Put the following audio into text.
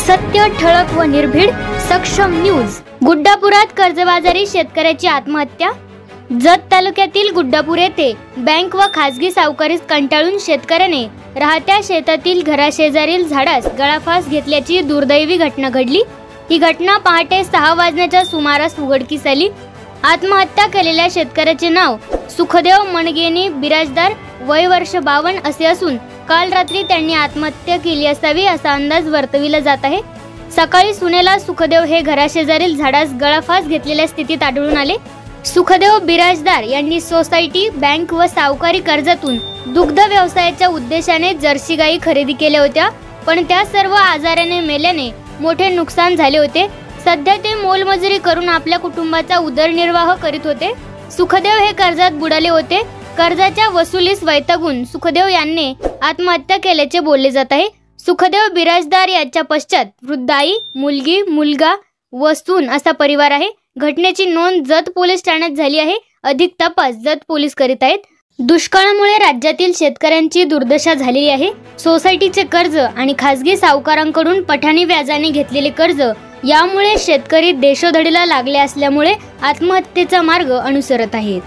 सत्य, ठळक व निर्भीड, सक्षम न्यूज। गुड्डापुरात कर्जबाजारी शेतकऱ्याची आत्महत्या। जत तालुक्यातील गुड्डापूर येथे बँक व खासगी सावकारीस कंटाळून शेतकऱ्याने राहत्या शेतातील घराशेजारील झाडास गळफास घेतल्याची दुर्दैवी घटना घडली। ही घटना पहाटे 6 वाजण्याच्या सुमारास उघडकीस आली। आत्महत्या केलेल्या शेतकऱ्याचे नाव सुखदेव मणगेनी बिराजदार, वय वर्ष 52 असे असून काल रात्री त्यांनी आत्महत्या केली असावी असा अंदाज वर्तविला जात आहे। सकाळी सुनेला सुखदेव हे घराशेजारील झाडास गळफास घेतलेल्या स्थितीत आढळून आले। सुखदेव बिराजदार यांनी सोसायटी, बँक व सावकारी कर्जातून दुग्ध व्यवसायाच्या उद्देशाने जर्सी गायी खरेदी केल्या होत्या, पण त्या सर्व आजाराने मेल्याने मोठे नुकसान झाले होते। सध्या ते मोलमजुरी करून आपल्या कुटुंबाचा उदरनिर्वाह करीत होते। सुखदेव हे कर्जात बुडाले होते। कर्जाच्या वसुलीस वैतागून सुखदेव यांनी आत्महत्या केल्याचे बोलले जात आहे। सुखदेव बिराजदार यांच्या पश्चात वृद्ध आई, मुलगी, मुलगा व सून असा परिवार आहे। घटनेची नोंद जत पोलीस ठाण्यात झाली आहे। अधिक तपास जत पोलीस करीत आहेत। दुष्काळामुळे राज्यातील शेतकऱ्यांची दुर्दशा झालेली आहे। सोसायटीचे कर्ज आणि खासगी सावकारांकडून पठाणी व्याजाने घेतलेले कर्ज यामुळे शेतकरी देशोधडीला लागले असल्यामुळे आत्महत्येचा मार्ग अनुसरत आहेत।